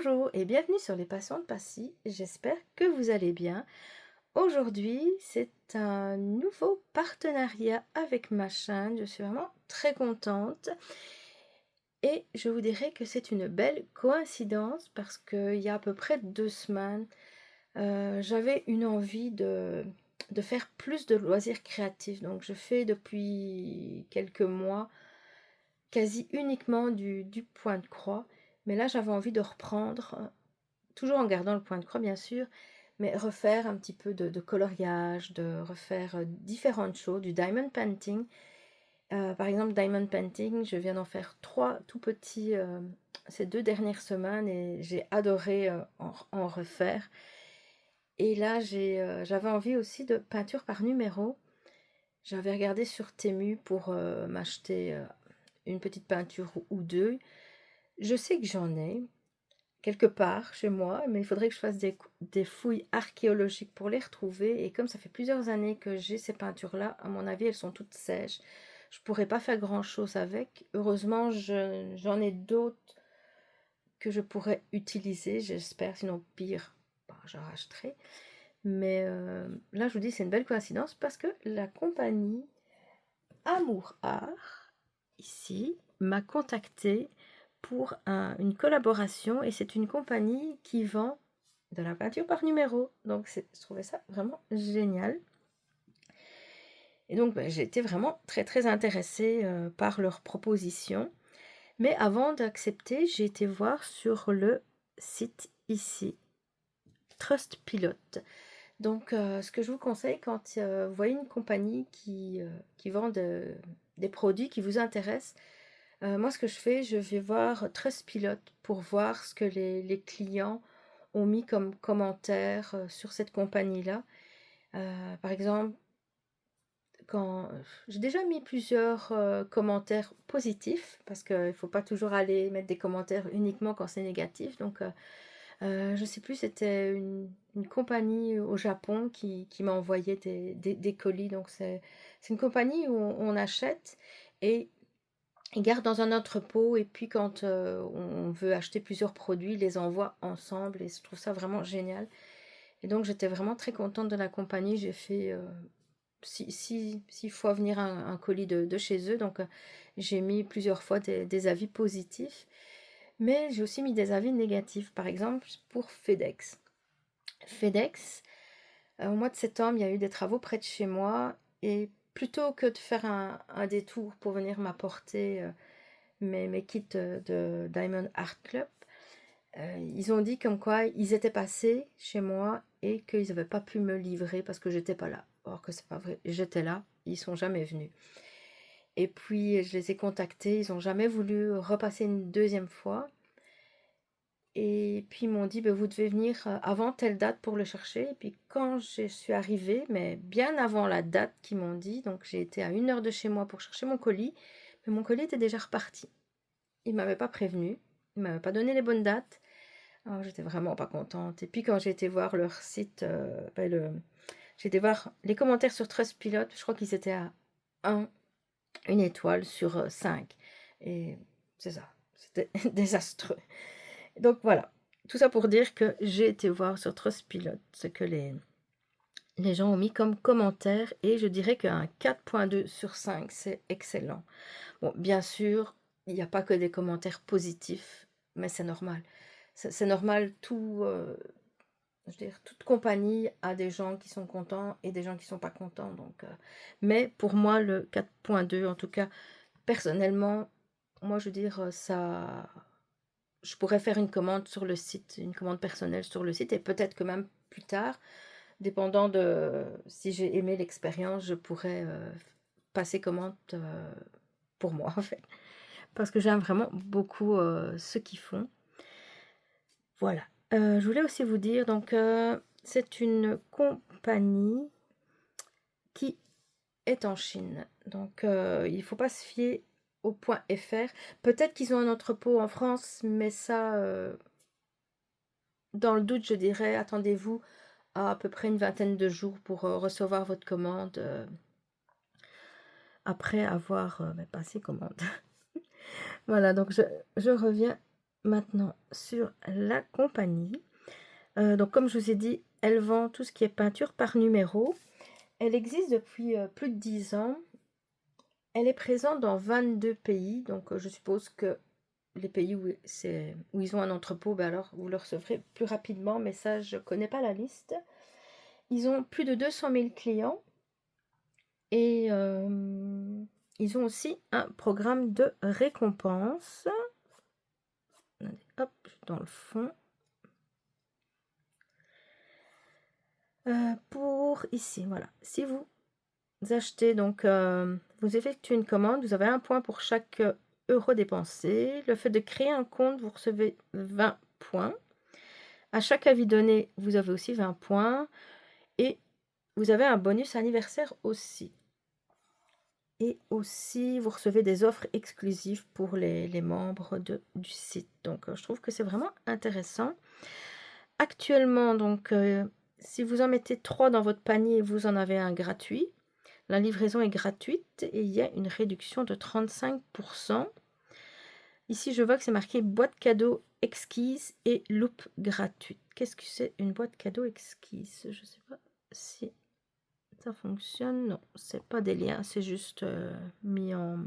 Bonjour et bienvenue sur les Passions de Passy, j'espère que vous allez bien. Aujourd'hui, c'est un nouveau partenariat avec ma chaîne, je suis vraiment très contente et je vous dirais que c'est une belle coïncidence parce qu'il y a à peu près 2 semaines, j'avais une envie de faire plus de loisirs créatifs. Donc je fais depuis quelques mois quasi uniquement du point de croix, mais là j'avais envie de reprendre, toujours en gardant le point de croix bien sûr, mais refaire un petit peu de coloriage, de refaire, différentes choses, du diamond painting. Par exemple, diamond painting, je viens d'en faire 3 tout petits, ces 2 dernières semaines et j'ai adoré, en refaire et là j'avais envie aussi de peinture par numéro. J'avais regardé sur Temu pour, m'acheter, une petite peinture ou 2. Je sais que j'en ai quelque part chez moi, mais il faudrait que je fasse des fouilles archéologiques pour les retrouver et comme ça fait plusieurs années que j'ai ces peintures-là, à mon avis, elles sont toutes sèches. Je pourrais pas faire grand-chose avec. Heureusement, j'en ai d'autres que je pourrais utiliser, j'espère, sinon pire, bah, j'en rachèterai. Mais là, je vous dis, c'est une belle coïncidence parce que la compagnie Amour Art, ici, m'a contactée pour une collaboration et c'est une compagnie qui vend de la peinture par numéro. Donc je trouvais ça vraiment génial. Et donc j'ai été vraiment très très intéressée par leur proposition. Mais avant d'accepter, j'ai été voir sur le site ici, Trustpilot. Donc ce que je vous conseille quand vous voyez une compagnie qui vend des produits qui vous intéressent, moi ce que je fais, je vais voir Trustpilot pour voir ce que les clients ont mis comme commentaires sur cette compagnie-là. Par exemple, quand j'ai déjà mis plusieurs commentaires positifs, parce qu'il ne faut pas toujours aller mettre des commentaires uniquement quand c'est négatif. Donc je ne sais plus, c'était une compagnie au Japon qui m'a envoyé des colis. Donc c'est une compagnie où on achète et ils gardent dans un entrepôt et puis quand on veut acheter plusieurs produits, ils les envoient ensemble et je trouve ça vraiment génial. Et donc j'étais vraiment très contente de la compagnie. J'ai fait 6 fois venir un colis de chez eux. Donc j'ai mis plusieurs fois des avis positifs. Mais j'ai aussi mis des avis négatifs. Par exemple pour FedEx. FedEx, au mois de septembre, il y a eu des travaux près de chez moi. Et plutôt que de faire un détour pour venir m'apporter mes kits de Diamond Art Club, ils ont dit comme quoi ils étaient passés chez moi et qu'ils n'avaient pas pu me livrer parce que j'étais pas là. Or que c'est pas vrai, j'étais là, ils sont jamais venus. Et puis je les ai contactés, ils ont jamais voulu repasser une deuxième fois. Et puis ils m'ont dit: «Beh, vous devez venir avant telle date pour le chercher». Et puis quand je suis arrivée, mais bien avant la date qu'ils m'ont dit, donc j'ai été à 1 heure de chez moi pour chercher mon colis, mais mon colis était déjà reparti. Ils ne m'avaient pas prévenu, ils ne m'avaient pas donné les bonnes dates. Alors j'étais vraiment pas contente. Et puis quand j'ai été voir leur site, j'ai été voir les commentaires sur Trustpilot, je crois qu'ils étaient à 1, 1 étoile sur 5. Et c'est ça, c'était désastreux. Donc voilà, tout ça pour dire que j'ai été voir sur Trustpilot ce que les gens ont mis comme commentaire et je dirais qu'un 4,2 sur 5, c'est excellent. Bon, bien sûr, il n'y a pas que des commentaires positifs, mais c'est normal. C'est normal, je veux dire, toute compagnie a des gens qui sont contents et des gens qui sont pas contents. Donc, mais pour moi, le 4,2, en tout cas, personnellement, moi, je veux dire, ça, je pourrais faire une commande sur le site, une commande personnelle sur le site et peut-être que même plus tard, dépendant de si j'ai aimé l'expérience, je pourrais passer commande pour moi, en fait. Parce que j'aime vraiment beaucoup ce qu'ils font. Voilà. Je voulais aussi vous dire, donc, c'est une compagnie qui est en Chine. Donc, il ne faut pas se fier au point .fr. Peut-être qu'ils ont un entrepôt en France, mais ça, dans le doute, je dirais, attendez-vous à peu près une vingtaine de jours pour recevoir votre commande après avoir passé commande. Voilà, donc je reviens maintenant sur la compagnie. Donc comme je vous ai dit, elle vend tout ce qui est peinture par numéro. Elle existe depuis plus de 10 ans. Elle est présente dans 22 pays, donc je suppose que les pays où ils ont un entrepôt, ben alors vous le recevrez plus rapidement, mais ça, je ne connais pas la liste. Ils ont plus de 200 000 clients et ils ont aussi un programme de récompense. Hop, dans le fond. Pour ici, voilà. Si vous achetez, donc vous effectuez une commande, vous avez un point pour chaque euro dépensé. Le fait de créer un compte, vous recevez 20 points. À chaque avis donné, vous avez aussi 20 points. Et vous avez un bonus anniversaire aussi. Et aussi, vous recevez des offres exclusives pour les membres du site. Donc, je trouve que c'est vraiment intéressant. Actuellement, donc, si vous en mettez 3 dans votre panier, vous en avez un gratuit. La livraison est gratuite et il y a une réduction de 35%. Ici, je vois que c'est marqué boîte cadeau exquise et loupe gratuite. Qu'est-ce que c'est une boîte cadeau exquise? Je ne sais pas si ça fonctionne. Non, c'est pas des liens, c'est juste mis en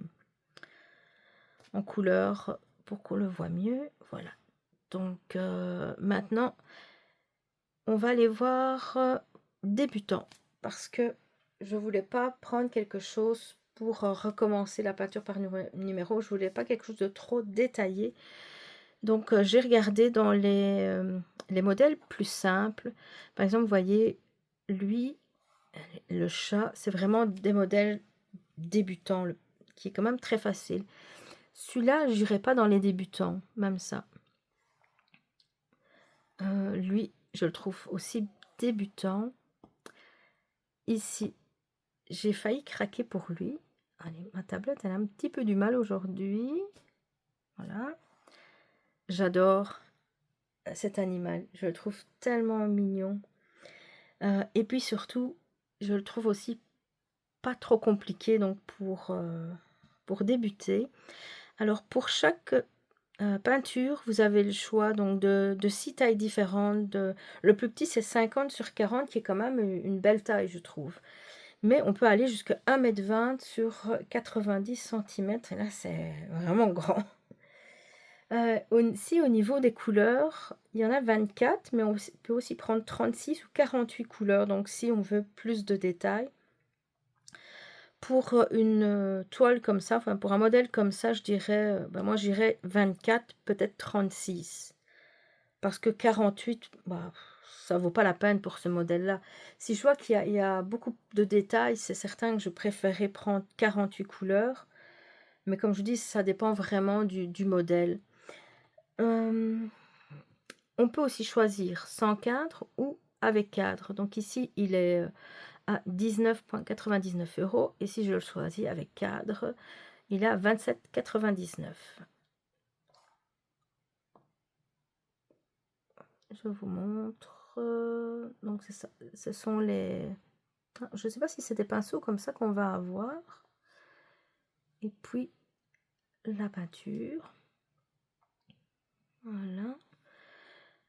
couleur pour qu'on le voit mieux. Voilà. Donc maintenant, on va aller voir débutant parce que je voulais pas prendre quelque chose pour recommencer la peinture par numéro. Je voulais pas quelque chose de trop détaillé. Donc j'ai regardé dans les modèles plus simples. Par exemple, vous voyez, lui, le chat, c'est vraiment des modèles débutants, qui est quand même très facile. Celui-là, je n'irai pas dans les débutants, même ça. Lui, je le trouve aussi débutant. Ici, j'ai failli craquer pour lui. Allez, ma tablette, elle a un petit peu du mal aujourd'hui. Voilà. J'adore cet animal. Je le trouve tellement mignon. Et puis surtout, je le trouve aussi pas trop compliqué donc pour débuter. Alors pour chaque peinture, vous avez le choix donc de 6 tailles différentes. Le plus petit, c'est 50 sur 40, qui est quand même une belle taille, je trouve. Mais on peut aller jusqu'à 1,20 m sur 90 cm. Et là, c'est vraiment grand. Si au niveau des couleurs, il y en a 24, mais on peut aussi prendre 36 ou 48 couleurs. Donc si on veut plus de détails. Pour une toile comme ça, enfin pour un modèle comme ça, je dirais, moi j'irais 24, peut-être 36. Parce que 48, bah, ça vaut pas la peine pour ce modèle-là. Si je vois qu'il y a beaucoup de détails, c'est certain que je préférerais prendre 48 couleurs. Mais comme je dis, ça dépend vraiment du modèle. On peut aussi choisir sans cadre ou avec cadre. Donc ici, il est à 19,99 €. Et si je le choisis avec cadre, il est à 27,99 €. Je vous montre. Donc c'est ça. Ce sont les... Je ne sais pas si c'est des pinceaux comme ça qu'on va avoir. Et puis la peinture. Voilà.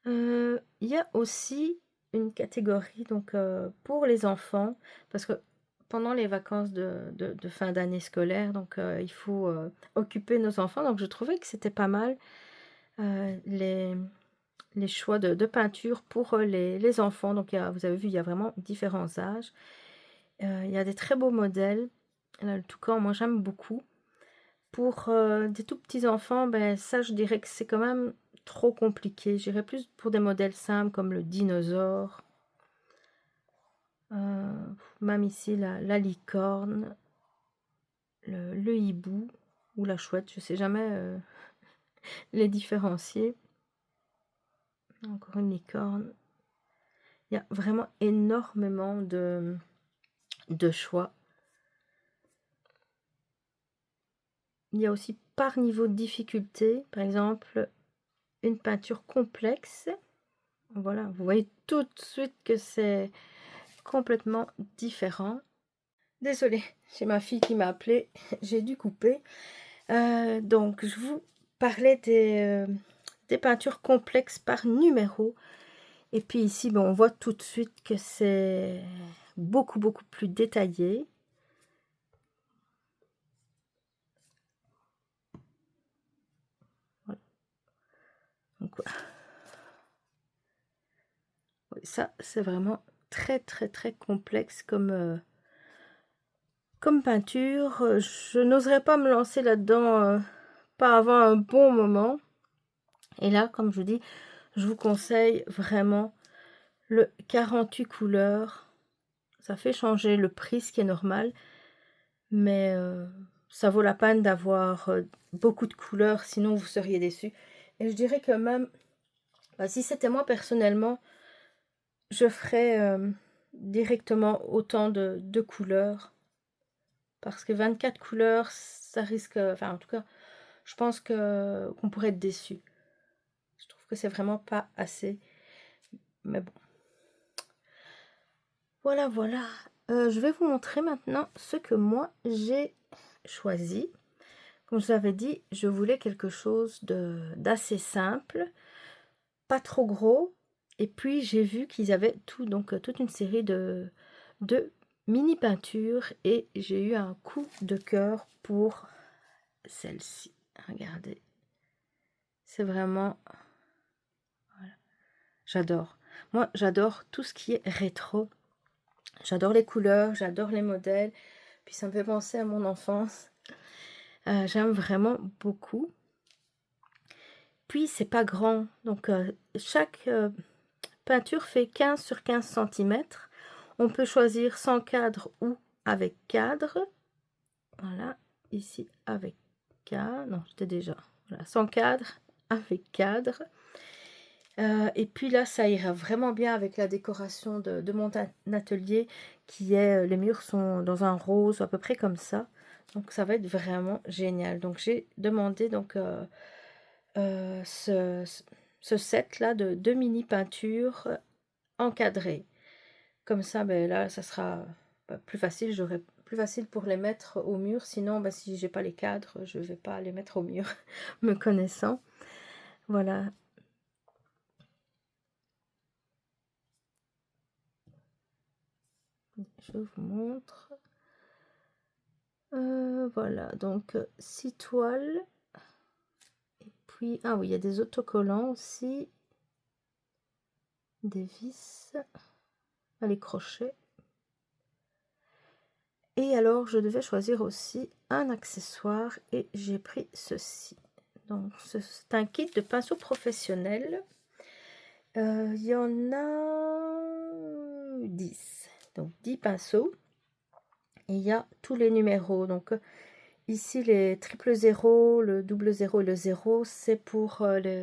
Il y a aussi une catégorie donc pour les enfants, parce que pendant les vacances de fin d'année scolaire, donc il faut occuper nos enfants. Donc je trouvais que c'était pas mal les choix de peinture pour les enfants. Donc vous avez vu, il y a vraiment différents âges. Il y a des très beaux modèles. Là, le toucan, moi j'aime beaucoup. Pour des tout petits enfants, ben, ça je dirais que c'est quand même trop compliqué. J'irais plus pour des modèles simples comme le dinosaure. Même ici, la licorne, le hibou ou la chouette, je ne sais jamais les différencier. Encore une licorne. Il y a vraiment énormément de choix. Il y a aussi par niveau de difficulté, par exemple, une peinture complexe. Voilà, vous voyez tout de suite que c'est complètement différent. Désolée, j'ai ma fille qui m'a appelé, j'ai dû couper. Donc, je vous parlais des peintures complexes par numéro. Et puis ici, ben, on voit tout de suite que c'est beaucoup, beaucoup plus détaillé. Voilà. Donc, oui, ça, c'est vraiment très, très, très complexe comme peinture. Je n'oserais pas me lancer là-dedans pas avant un bon moment. Et là, comme je vous dis, je vous conseille vraiment le 48 couleurs. Ça fait changer le prix, ce qui est normal. Mais ça vaut la peine d'avoir beaucoup de couleurs, sinon vous seriez déçus. Et je dirais que même, bah, si c'était moi personnellement, je ferais directement autant de couleurs. Parce que 24 couleurs, ça risque... Enfin, en tout cas, je pense qu'on pourrait être déçu. Je trouve que c'est vraiment pas assez. Mais bon. Voilà, voilà. Je vais vous montrer maintenant ce que moi, j'ai choisi. Comme je vous avais dit, je voulais quelque chose d'assez simple, pas trop gros. Et puis, j'ai vu qu'ils avaient donc toute une série de mini peintures. Et j'ai eu un coup de cœur pour celle-ci. Regardez. C'est vraiment... Voilà. J'adore. Moi, j'adore tout ce qui est rétro. J'adore les couleurs, j'adore les modèles. Puis ça me fait penser à mon enfance. J'aime vraiment beaucoup. Puis c'est pas grand. Donc chaque peinture fait 15 sur 15 cm. On peut choisir sans cadre ou avec cadre. Voilà, ici avec cadre. Non, j'étais déjà. Voilà, sans cadre, avec cadre. Et puis là, ça ira vraiment bien avec la décoration de mon atelier qui est, les murs sont dans un rose, à peu près comme ça. Donc ça va être vraiment génial. Donc j'ai demandé donc ce set là de 2 mini peintures encadrées. Comme ça, ben là, ça sera plus facile. J'aurai plus facile pour les mettre au mur. Sinon, ben, si j'ai pas les cadres, je vais pas les mettre au mur, me connaissant. Voilà. Je vous montre. Voilà, donc 6 toiles. Et puis, ah oui, il y a des autocollants aussi. Des vis. Les crochets. Et alors, je devais choisir aussi un accessoire et j'ai pris ceci. Donc, c'est un kit de pinceaux professionnels. Il y en a 10. Donc, 10 pinceaux. Et il y a tous les numéros. Donc, ici, les triple 0, le double 0 et le 0, c'est pour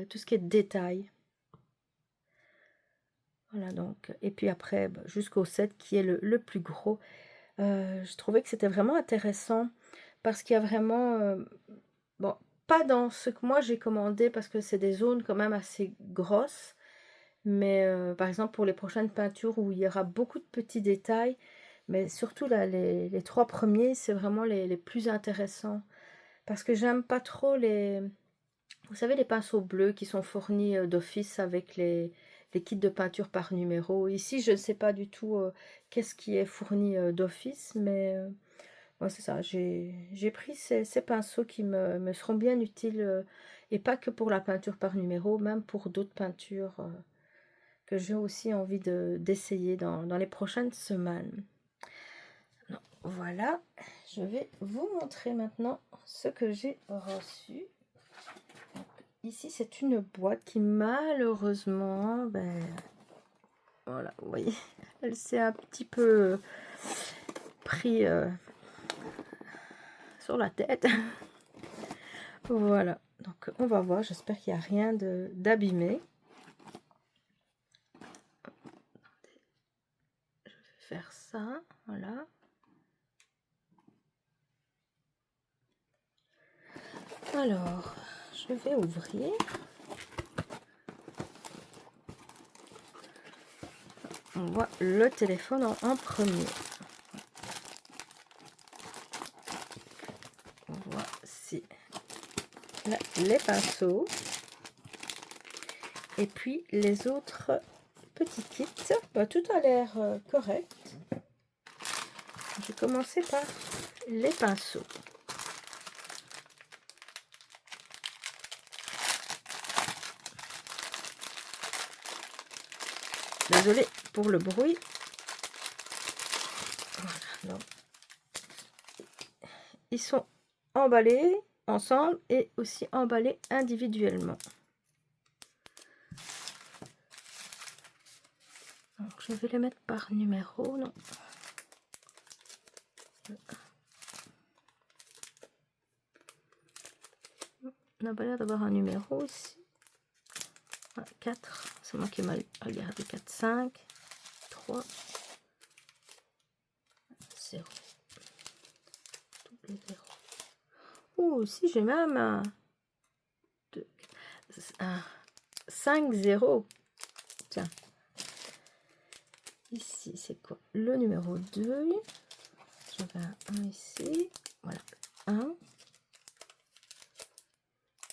tout ce qui est détail. Voilà, donc. Et puis après, jusqu'au 7 qui est le plus gros. Je trouvais que c'était vraiment intéressant parce qu'il y a vraiment... bon, pas dans ce que moi j'ai commandé parce que c'est des zones quand même assez grosses. Mais par exemple pour les prochaines peintures où il y aura beaucoup de petits détails, mais surtout là, les 3 premiers, c'est vraiment les plus intéressants. Parce que j'aime pas trop les... Vous savez, les pinceaux bleus qui sont fournis d'office avec les kits de peinture par numéro. Ici, je ne sais pas du tout qu'est-ce qui est fourni d'office, mais ouais, c'est ça. J'ai pris ces pinceaux qui me seront bien utiles, et pas que pour la peinture par numéro, même pour d'autres peintures que j'ai aussi envie d'essayer dans les prochaines semaines. Non, voilà, je vais vous montrer maintenant ce que j'ai reçu. Ici, c'est une boîte qui malheureusement, voilà, vous voyez, elle s'est un petit peu pris sur la tête. Voilà, donc on va voir, j'espère qu'il n'y a rien d'abîmé. Je vais faire ça, voilà. Alors, je vais ouvrir. On voit le téléphone en premier. Voici là, les pinceaux. Et puis les autres petits kits, bah, tout a l'air correct. Je vais commencer par les pinceaux. Désolée pour le bruit. Voilà, donc. Ils sont emballés ensemble et aussi emballés individuellement. Donc, je vais les mettre par numéro. Non. On n'a pas l'air d'avoir un numéro ici. 4, c'est moi qui ai mal regardé. 4, 5, 3, 0. Double 0. Ouh, si j'ai même un 5, 0. Tiens. Ici, c'est quoi? Le numéro 2. J'avais un 1 ici. Voilà. 1.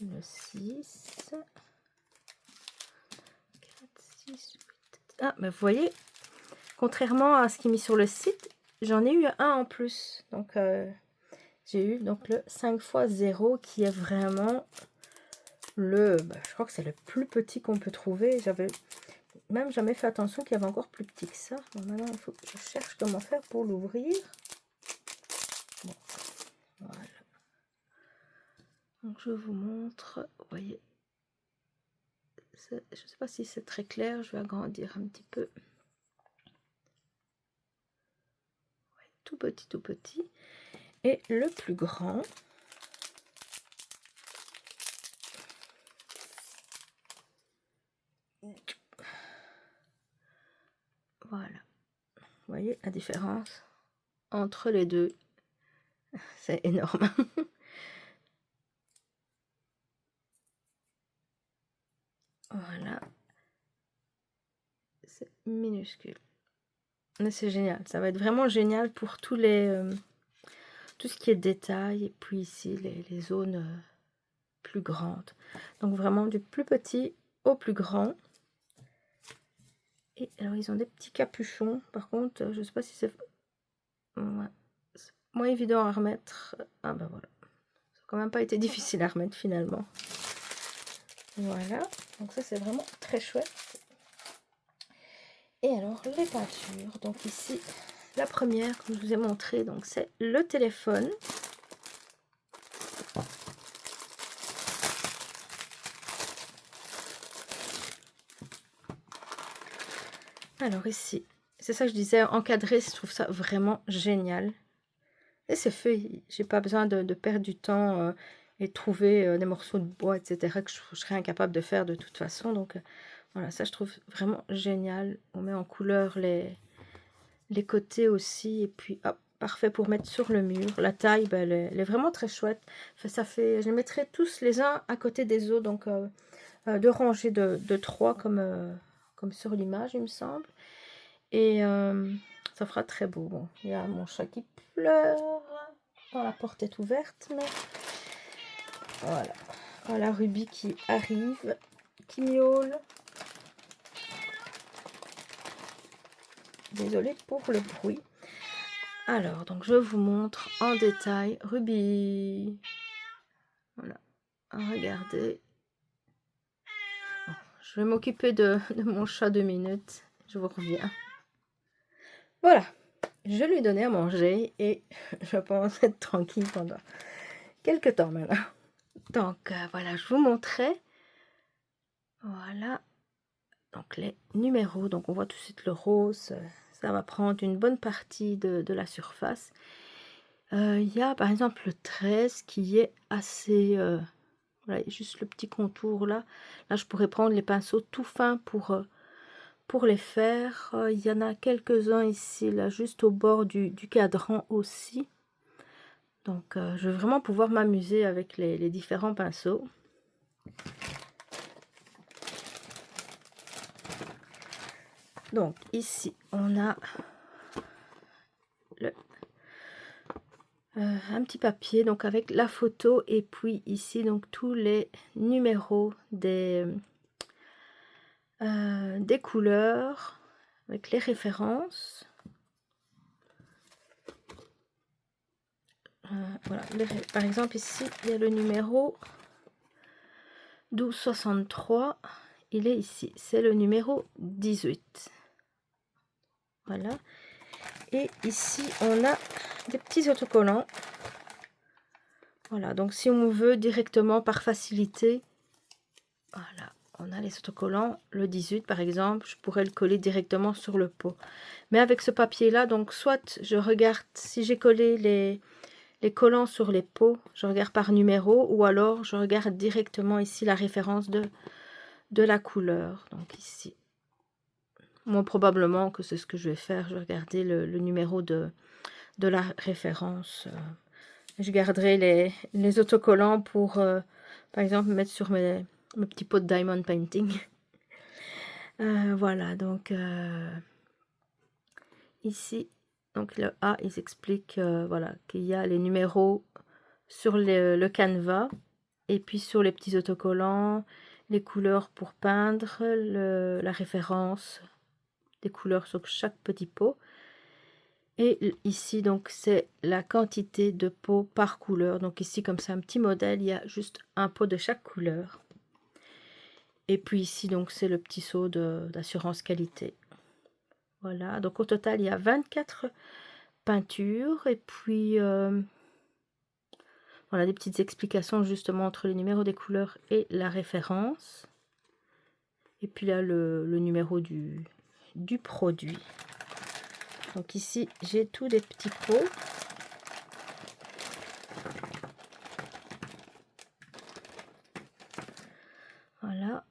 Le 6. 4, 6, 8. Ah, mais vous voyez, contrairement à ce qui est mis sur le site, j'en ai eu un en plus. Donc, j'ai eu donc le 5 x 0 qui est vraiment le... je crois que c'est le plus petit qu'on peut trouver. J'avais même jamais fait attention qu'il y avait encore plus petit que ça. Bon, maintenant, il faut que je cherche comment faire pour l'ouvrir. Bon, voilà. Donc, je vous montre. Vous voyez, je ne sais pas si c'est très clair. Je vais agrandir un petit peu. Ouais, tout petit, tout petit. Et le plus grand. Voilà. Vous voyez la différence entre les deux. C'est énorme. Voilà. C'est minuscule. Mais c'est génial. Ça va être vraiment génial pour tous les... tout ce qui est détail. Et puis ici, les zones plus grandes. Donc vraiment du plus petit au plus grand. Et alors, ils ont des petits capuchons. Par contre, je ne sais pas si c'est... Ouais. Moins évident à remettre. Ah ben voilà. Ça n'a quand même pas été difficile à remettre finalement. Voilà. Donc ça, c'est vraiment très chouette. Et alors, les peintures. Donc ici, la première que je vous ai montré, donc c'est le téléphone. Alors ici, c'est ça que je disais, encadré, je trouve ça vraiment génial. Et c'est fait, j'ai pas besoin de perdre du temps et de trouver des morceaux de bois, etc. que je serais incapable de faire de toute façon. Donc voilà, ça je trouve vraiment génial. On met en couleur les côtés aussi. Et puis hop, parfait pour mettre sur le mur. La taille, ben, elle est vraiment très chouette. Enfin, ça fait, je les mettrai tous les uns à côté des autres. Donc deux rangées de 3 comme sur l'image, il me semble. Et ça fera très beau. Bon, il y a mon chat qui pleure. Bon, la porte est ouverte, mais voilà. Voilà Ruby qui arrive, qui miaule. Désolée pour le bruit. Alors, donc je vous montre en détail Ruby. Voilà. Regardez. Bon, je vais m'occuper de mon chat 2 minutes. Je vous reviens. Voilà. Je lui ai donné à manger et je pense être tranquille pendant quelques temps maintenant. Donc voilà, je vous montrais. Voilà. Donc les numéros. Donc on voit tout de suite le rose. Ça va prendre une bonne partie de la surface. Il y a par exemple le 13 qui est assez... voilà, juste le petit contour là. Là, je pourrais prendre les pinceaux tout fins pour les faire. Il y en a quelques-uns ici, là, juste au bord du cadran aussi. Donc, je vais vraiment pouvoir m'amuser avec les différents pinceaux. Donc, ici, on a un petit papier donc avec la photo et puis ici, donc tous les numéros des des couleurs avec les références. Voilà, par exemple ici il y a le numéro 1263, il est ici, c'est le numéro 18. Voilà, et ici on a des petits autocollants. Voilà, donc si on veut directement par facilité, voilà, on a les autocollants, le 18 par exemple, je pourrais le coller directement sur le pot. Mais avec ce papier là, donc soit je regarde si j'ai collé les collants sur les pots, je regarde par numéro, ou alors je regarde directement ici la référence de la couleur. Donc ici, moi probablement que c'est ce que je vais faire, je vais regarder le numéro de la référence. Je garderai les autocollants pour, par exemple, mettre sur mes petits pots de diamond painting. Voilà, donc ici, donc le A, ils expliquent voilà, qu'il y a les numéros sur le canevas, et puis sur les petits autocollants, les couleurs pour peindre, la référence des couleurs sur chaque petit pot. Et ici, donc, c'est la quantité de pots par couleur. Donc ici, comme c'est un petit modèle, il y a juste un pot de chaque couleur. Et puis ici, donc, c'est le petit seau d'assurance qualité. Voilà, donc au total, il y a 24 peintures. Et puis, voilà, des petites explications justement entre les numéros des couleurs et la référence. Et puis là, le numéro du produit. Donc ici, j'ai tous les petits pots. Voilà.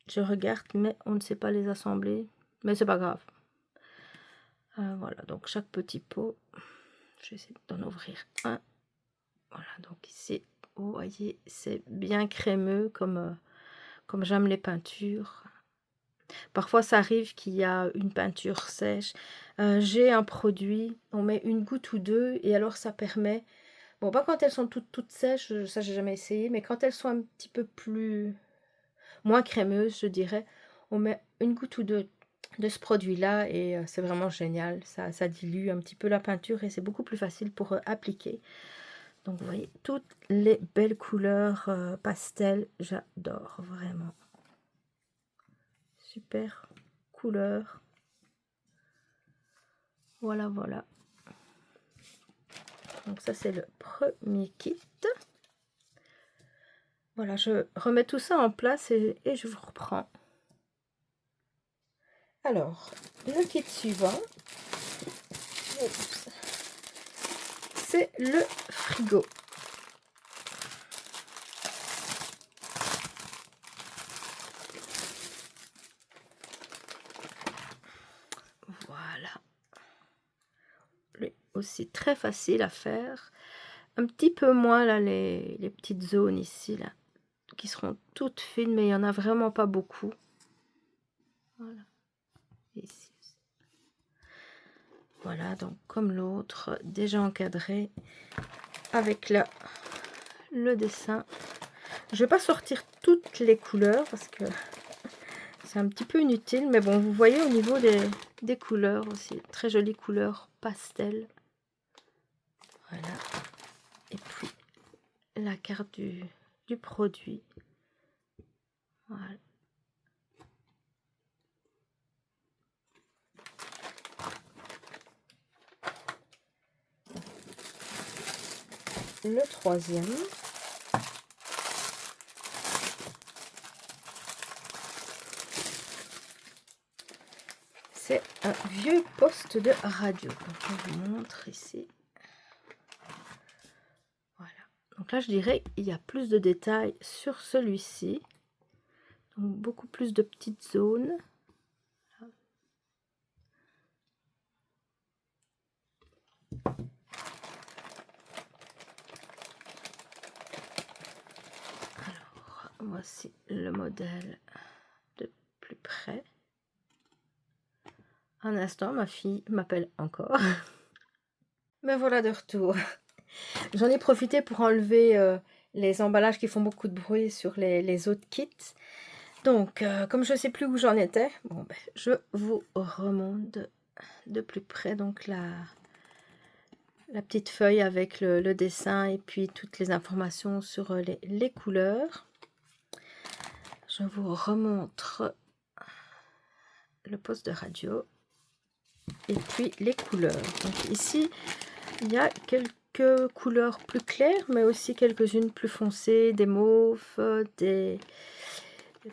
Je regarde, mais on ne sait pas les assembler. Mais c'est pas grave. Voilà, donc chaque petit pot, je vais essayer d'en ouvrir un. Voilà, donc ici, vous voyez, c'est bien crémeux comme j'aime les peintures. Parfois, ça arrive qu'il y a une peinture sèche. J'ai un produit, on met une goutte ou deux, et alors ça permet... Bon, pas quand elles sont toutes sèches, ça j'ai jamais essayé, mais quand elles sont un petit peu moins crémeuses, je dirais, on met une goutte ou deux de ce produit-là, et c'est vraiment génial. Ça dilue un petit peu la peinture, et c'est beaucoup plus facile pour appliquer. Donc, vous voyez, toutes les belles couleurs pastel, j'adore, vraiment. Super couleur. Voilà, voilà. Donc ça, c'est le premier kit. Voilà, je remets tout ça en place et je vous reprends. Alors, le kit suivant, c'est le frigo. Voilà. Lui aussi très facile à faire. Un petit peu moins là les petites zones ici là qui seront toutes fines, mais il n'y en a vraiment pas beaucoup. Voilà. Ici aussi. Voilà, donc comme l'autre, déjà encadré avec le dessin. Je vais pas sortir toutes les couleurs parce que c'est un petit peu inutile, mais bon, vous voyez au niveau des couleurs aussi, très jolies couleurs pastel. Voilà. Et puis la carte du produit. Voilà. Le troisième. C'est un vieux poste de radio. Donc, je vous montre ici. Voilà. Donc là, je dirais il y a plus de détails sur celui-ci. Donc, beaucoup plus de petites zones. Alors, voici le modèle de plus près. Un instant, ma fille m'appelle encore. Me voilà de retour. J'en ai profité pour enlever les emballages qui font beaucoup de bruit sur les autres kits. Donc, comme je ne sais plus où j'en étais, bon, ben, je vous remonte de plus près donc la petite feuille avec le dessin et puis toutes les informations sur les couleurs. Je vous remontre le poste de radio et puis les couleurs. Donc ici, il y a quelques couleurs plus claires, mais aussi quelques-unes plus foncées, des mauves,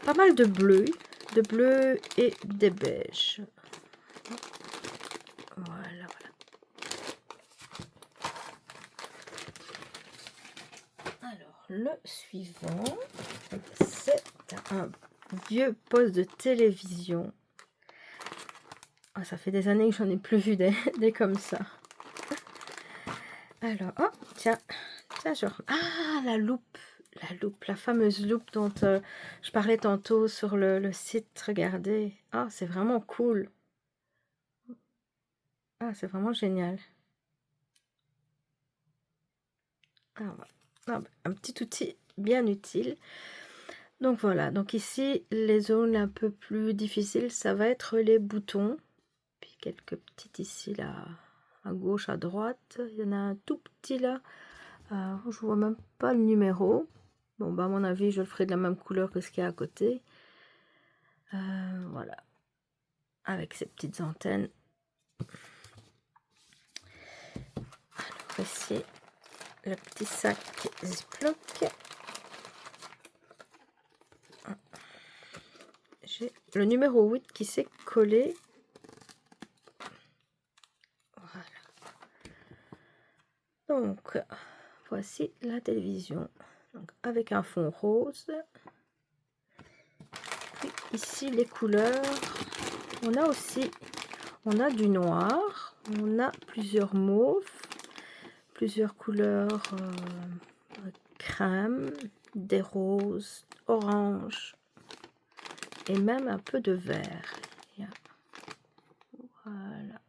pas mal de bleu et des beiges. Voilà. Alors, le suivant, c'est un vieux poste de télévision. Oh, ça fait des années que j'en ai plus vu des comme ça. Alors, oh, tiens, ah, la loupe, la fameuse loupe dont je parlais tantôt sur le site, regardez. Ah, c'est vraiment cool. Ah, c'est vraiment génial. Ah, un petit outil bien utile. Donc voilà, donc ici, les zones un peu plus difficiles, ça va être les boutons. Puis quelques petites ici, là, à gauche, à droite. Il y en a un tout petit là. Je vois même pas le numéro. Bon, bah à mon avis, je le ferai de la même couleur que ce qu'il y a à côté. Voilà. Avec ces petites antennes. Alors ici, le petit sac Ziploc. J'ai le numéro 8 qui s'est collé. Voilà. Donc, voici la télévision. Donc, avec un fond rose. Puis ici, les couleurs. On a du noir. On a plusieurs mauves. Plusieurs couleurs crème, des roses, orange et même un peu de vert. Voilà.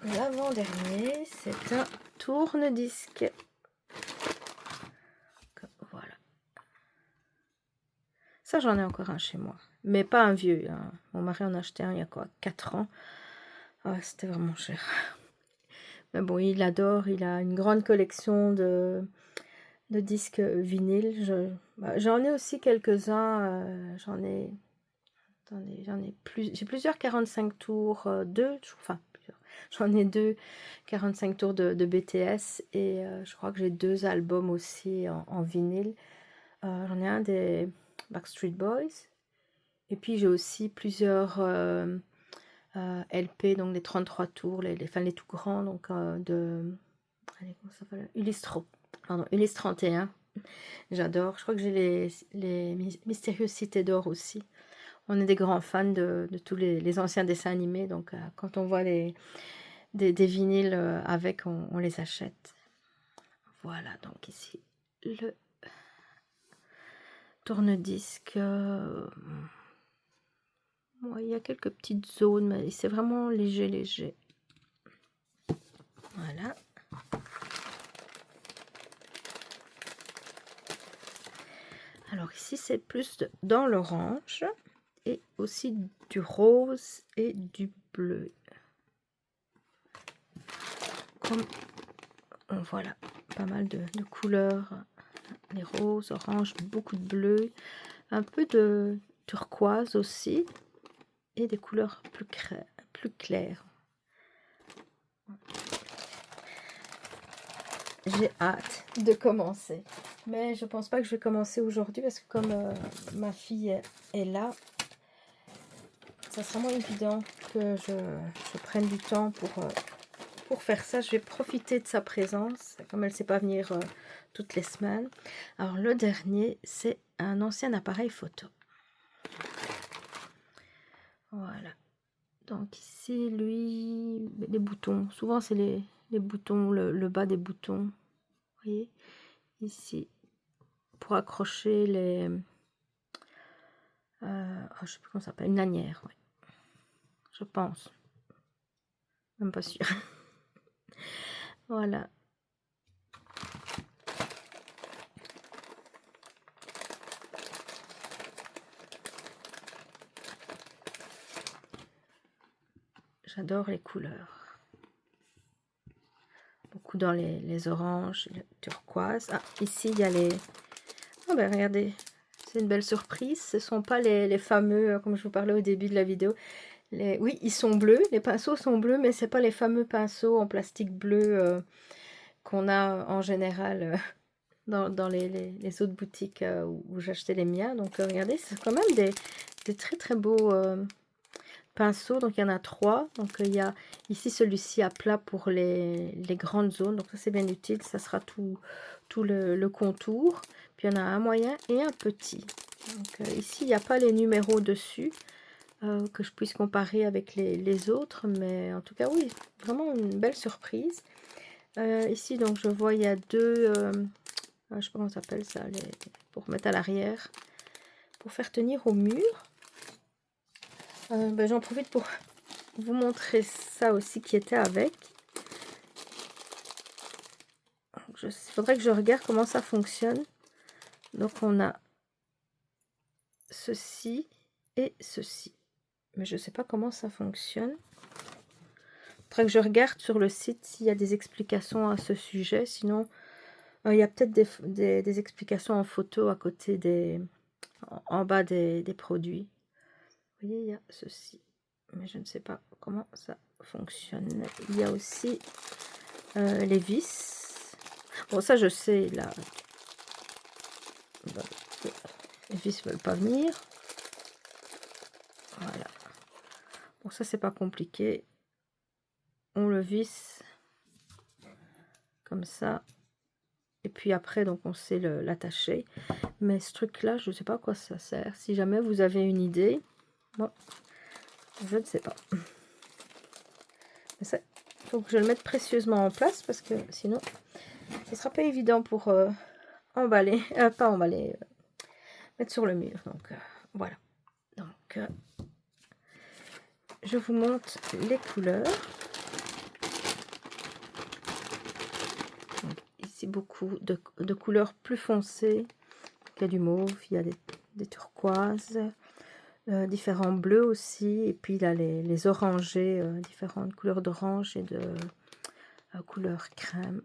L'avant-dernier, c'est un tourne-disque. Voilà. Ça, j'en ai encore un chez moi. Mais pas un vieux. Hein. Mon mari en a acheté un il y a quoi, 4 ans. Ah, c'était vraiment cher. Mais bon, il adore. Il a une grande collection de disques vinyles. J'en ai aussi quelques-uns. J'ai plusieurs 45 tours, j'en ai deux 45 tours de BTS et je crois que j'ai 2 albums aussi en vinyle. J'en ai un des Backstreet Boys et puis j'ai aussi plusieurs LP, donc les 33 tours, les tout grands, donc allez, comment ça s'appelle, Ulysse 31. J'adore. Je crois que j'ai les Mystérieuses Cités d'Or aussi. On est des grands fans de tous les anciens dessins animés, donc quand on voit des vinyles avec, on les achète. Voilà, donc ici, le tourne-disque. Il y a quelques petites zones, mais c'est vraiment léger. Voilà. Alors ici, c'est plus dans l'orange et aussi du rose et du bleu. Voilà, pas mal de couleurs. Les roses, orange, beaucoup de bleu, un peu de turquoise aussi et des couleurs plus claires. J'ai hâte de commencer, mais je pense pas que je vais commencer aujourd'hui parce que comme ma fille est là, ça sera moins évident que je prenne du temps pour faire ça. Je vais profiter de sa présence, comme elle ne sait pas venir toutes les semaines. Alors le dernier, c'est un ancien appareil photo. Voilà. Donc ici, lui, les boutons. Souvent, c'est les boutons, le bas des boutons. Vous voyez, ici, pour accrocher je sais plus comment ça s'appelle, une lanière, ouais, je pense. Même pas sûre. Voilà. J'adore les couleurs. Beaucoup dans les oranges, les turquoises. Ah, ici, il y a les... Oh ben regardez, c'est une belle surprise. Ce ne sont pas les fameux, comme je vous parlais au début de la vidéo. Oui, ils sont bleus, les pinceaux sont bleus, mais ce n'est pas les fameux pinceaux en plastique bleu qu'on a en général dans les autres boutiques où j'achetais les miens. Donc regardez, c'est quand même des très très beaux pinceaux. Donc il y en a 3. Donc il y a ici celui-ci à plat pour les grandes zones. Donc ça c'est bien utile, ça sera tout le contour. Puis il y en a un moyen et un petit. Donc ici il n'y a pas les numéros dessus. Que je puisse comparer avec les autres, mais en tout cas oui, vraiment une belle surprise. Ici donc je vois il y a deux, je sais pas comment ça s'appelle ça, pour mettre à l'arrière, pour faire tenir au mur. Ben, j'en profite pour vous montrer ça aussi qui était avec. Il faudrait que je regarde comment ça fonctionne. Donc on a ceci et ceci, mais je sais pas comment ça fonctionne. Il faudrait que je regarde sur le site s'il y a des explications à ce sujet. Sinon, il y a peut-être des explications en photo à côté en bas des produits. Vous voyez, il y a ceci. Mais je ne sais pas comment ça fonctionne. Il y a aussi les vis. Bon, ça, je sais, là. Les vis ne veulent pas venir. Voilà. Bon, ça, c'est pas compliqué. On le visse comme ça. Et puis après, donc, on sait l'attacher. Mais ce truc-là, je ne sais pas à quoi ça sert. Si jamais vous avez une idée, bon, je ne sais pas. Mais ça, il faut que je le mette précieusement en place parce que sinon, ce ne sera pas évident pour emballer, pas emballer, mettre sur le mur. Donc, voilà. Donc, je vous montre les couleurs. Donc, ici, beaucoup de couleurs plus foncées. Il y a du mauve, il y a des turquoises, différents bleus aussi. Et puis, là, les orangés, différentes couleurs d'orange et de couleur crème.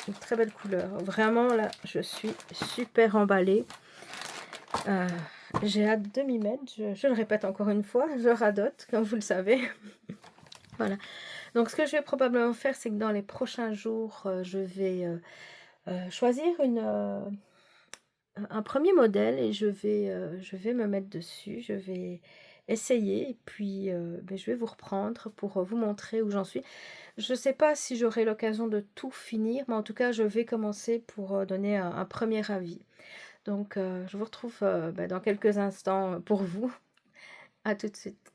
Une très belle couleur. Vraiment, là, je suis super emballée. J'ai hâte de m'y mettre. Je le répète encore une fois, je radote, comme vous le savez. Voilà. Donc, ce que je vais probablement faire, c'est que dans les prochains jours, je vais choisir un premier modèle et je vais me mettre dessus. Je vais essayer et puis ben, je vais vous reprendre pour vous montrer où j'en suis. Je ne sais pas si j'aurai l'occasion de tout finir, mais en tout cas, je vais commencer pour donner un premier avis. Donc, je vous retrouve ben, dans quelques instants pour vous. À tout de suite.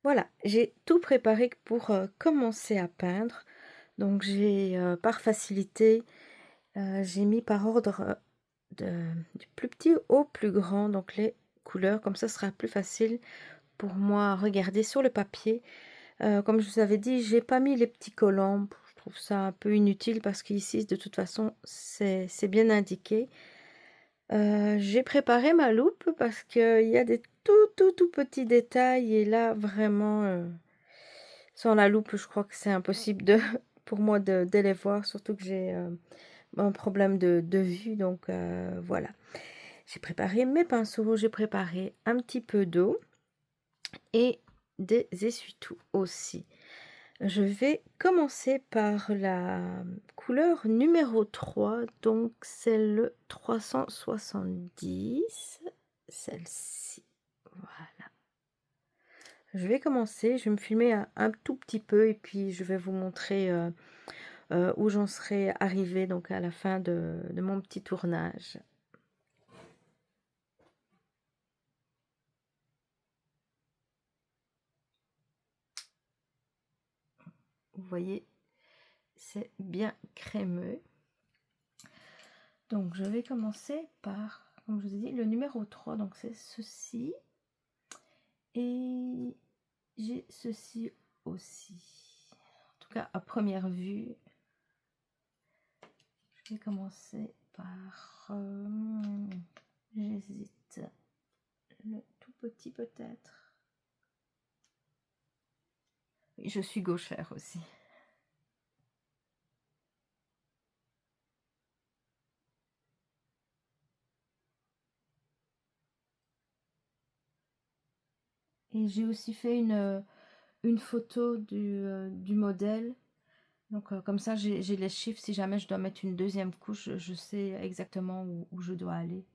Voilà, j'ai tout préparé pour commencer à peindre. Donc, j'ai par facilité, j'ai mis par ordre du plus petit au plus grand, donc les couleurs, comme ça sera plus facile pour moi à regarder sur le papier. Comme je vous avais dit, j'ai pas mis les petits collants, je trouve ça un peu inutile parce qu'ici de toute façon c'est bien indiqué. J'ai préparé ma loupe parce qu'il y a des tout petits détails et là vraiment sans la loupe je crois que c'est impossible pour moi de les voir, surtout que j'ai un problème de vue, donc voilà. J'ai préparé mes pinceaux, j'ai préparé un petit peu d'eau et des essuie-tout aussi. Je vais commencer par la couleur numéro 3, donc c'est le 370, celle-ci. Voilà. Je vais commencer, je vais me filmer un tout petit peu et puis je vais vous montrer où j'en serai arrivée donc à la fin de mon petit tournage. Vous voyez, c'est bien crémeux. Donc je vais commencer par, comme je vous ai dit, le numéro 3, donc c'est ceci. Et j'ai ceci aussi. En tout cas, à première vue, je vais commencer par... j'hésite. Le tout petit peut-être. Je suis gauchère aussi. Et j'ai aussi fait une photo du modèle. Donc comme ça, j'ai les chiffres. Si jamais je dois mettre une deuxième couche, je sais exactement où je dois aller.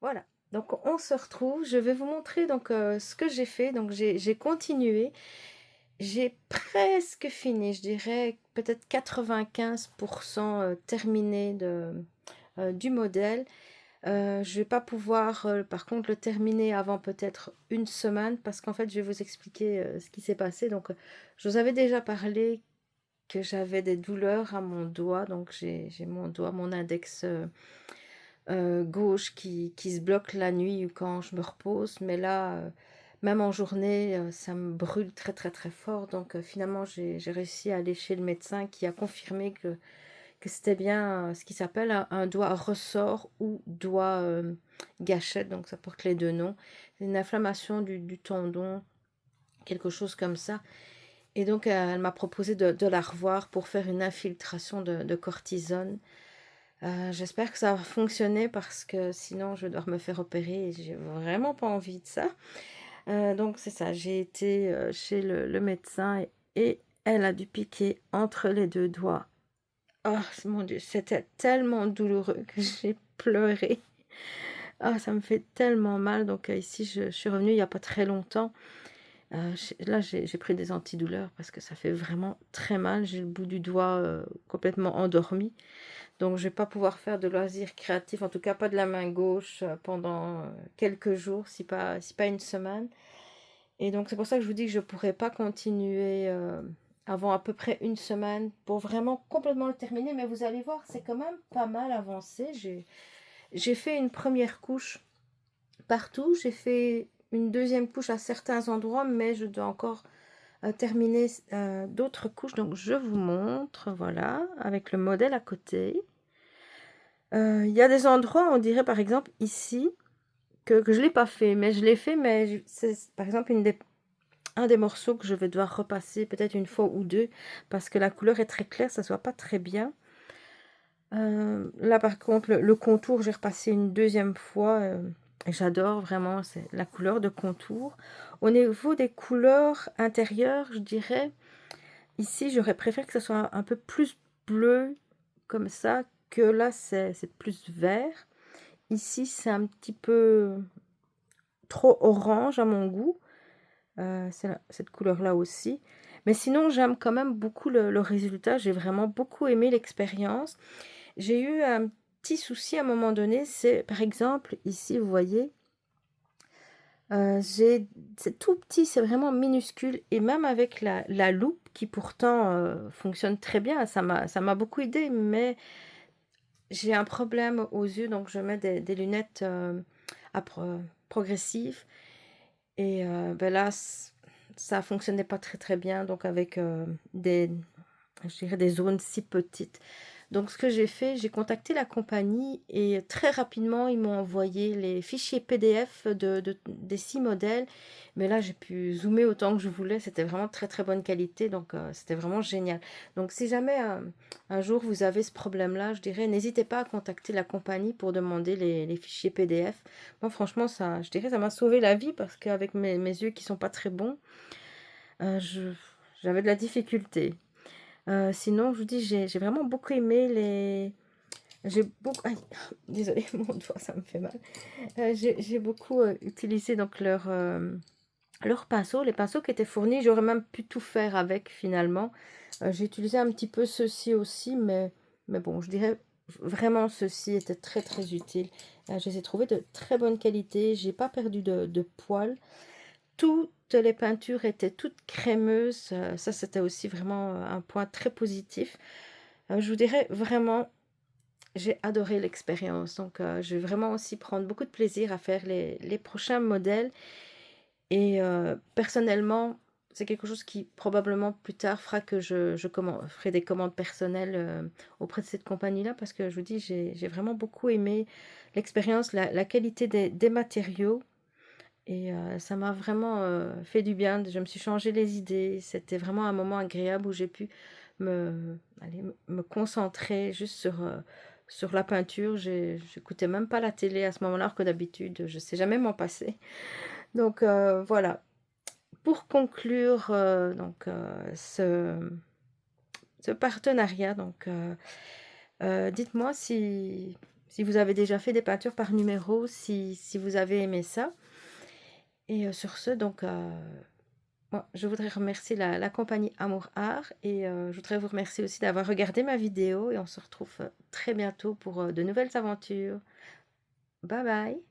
Voilà, donc on se retrouve. Je vais vous montrer donc ce que j'ai fait. Donc j'ai continué. J'ai presque fini, je dirais peut-être 95% terminé du modèle. Je vais pas pouvoir par contre le terminer avant peut-être une semaine parce qu'en fait je vais vous expliquer ce qui s'est passé. Donc je vous avais déjà parlé que j'avais des douleurs à mon doigt. Donc j'ai mon doigt, mon index gauche qui se bloque la nuit quand je me repose, mais là, même en journée, ça me brûle très très très fort. Donc finalement, j'ai réussi à aller chez le médecin qui a confirmé que c'était bien ce qui s'appelle un doigt ressort ou doigt gâchette, donc ça porte les deux noms. C'est une inflammation du tendon, quelque chose comme ça. Et donc elle m'a proposé de la revoir pour faire une infiltration de cortisone. J'espère que ça va fonctionner parce que sinon je dois me faire opérer et j'ai vraiment pas envie de ça. Donc c'est ça, j'ai été chez le médecin et elle a dû piquer entre les deux doigts. Oh mon Dieu, c'était tellement douloureux que j'ai pleuré. Ah, ça me fait tellement mal. Donc ici, je suis revenue il n'y a pas très longtemps. Là, j'ai pris des antidouleurs parce que ça fait vraiment très mal. J'ai le bout du doigt complètement endormi. Donc, je vais pas pouvoir faire de loisirs créatifs, en tout cas pas de la main gauche pendant quelques jours, si pas une semaine. Et donc, c'est pour ça que je vous dis que je pourrais pas continuer avant à peu près une semaine pour vraiment complètement le terminer. Mais vous allez voir, c'est quand même pas mal avancé. J'ai fait une première couche partout. J'ai fait une deuxième couche à certains endroits, mais je dois encore terminer d'autres couches. Donc, je vous montre, voilà, avec le modèle à côté. Il y a des endroits, on dirait par exemple ici, que je ne l'ai pas fait, mais je l'ai fait, mais c'est par exemple un des morceaux que je vais devoir repasser peut-être une fois ou deux, parce que la couleur est très claire, ça ne se voit pas très bien. Là par contre, le contour, j'ai repassé une deuxième fois, et j'adore vraiment, c'est la couleur de contour. Au niveau des couleurs intérieures, je dirais, ici, j'aurais préféré que ce soit un peu plus bleu, comme ça, que là, c'est plus vert. Ici, c'est un petit peu trop orange à mon goût. C'est cette couleur-là aussi. Mais sinon, j'aime quand même beaucoup le résultat. J'ai vraiment beaucoup aimé l'expérience. J'ai eu un petit souci à un moment donné, c'est par exemple ici, vous voyez, c'est tout petit, c'est vraiment minuscule et même avec la loupe qui pourtant, fonctionne très bien, ça m'a beaucoup aidé, mais j'ai un problème aux yeux, donc je mets des lunettes, à progressives et là, ça fonctionnait pas très, très bien, donc avec, je dirais des zones si petites. Donc ce que j'ai fait, j'ai contacté la compagnie et très rapidement, ils m'ont envoyé les fichiers PDF des 6 modèles. Mais là, j'ai pu zoomer autant que je voulais. C'était vraiment très, très bonne qualité. Donc, c'était vraiment génial. Donc, si jamais un jour vous avez ce problème-là, je dirais, n'hésitez pas à contacter la compagnie pour demander les fichiers PDF. Moi, franchement, ça, je dirais, ça m'a sauvé la vie parce qu'avec mes yeux qui sont pas très bons, j'avais de la difficulté. Sinon, je vous dis, j'ai vraiment beaucoup aimé les j'ai beaucoup aïe, désolée, mon doigt, ça me fait mal. J'ai beaucoup, utilisé donc leurs pinceaux, les pinceaux qui étaient fournis. J'aurais même pu tout faire avec finalement. J'ai utilisé un petit peu ceux-ci aussi, mais bon, je dirais vraiment ceux-ci étaient très, très utiles. Je les ai trouvés de très bonne qualité. J'ai pas perdu de poils. Toutes les peintures étaient toutes crémeuses, ça c'était aussi vraiment, un point très positif. Je vous dirais vraiment, j'ai adoré l'expérience, donc je vais vraiment aussi prendre beaucoup de plaisir à faire les prochains modèles et personnellement, c'est quelque chose qui probablement plus tard fera que je ferai des commandes personnelles, auprès de cette compagnie-là parce que je vous dis, j'ai vraiment beaucoup aimé l'expérience, la qualité des matériaux. Et ça m'a vraiment, fait du bien. Je me suis changé les idées. C'était vraiment un moment agréable où j'ai pu me concentrer juste sur la peinture. J'écoutais même pas la télé à ce moment-là, alors que d'habitude, je sais jamais m'en passer. Donc voilà. Pour conclure, ce partenariat, dites-moi si vous avez déjà fait des peintures par numéro, si vous avez aimé ça. Et sur ce, moi, je voudrais remercier la compagnie Amour Art et je voudrais vous remercier aussi d'avoir regardé ma vidéo et on se retrouve très bientôt pour de nouvelles aventures. Bye bye.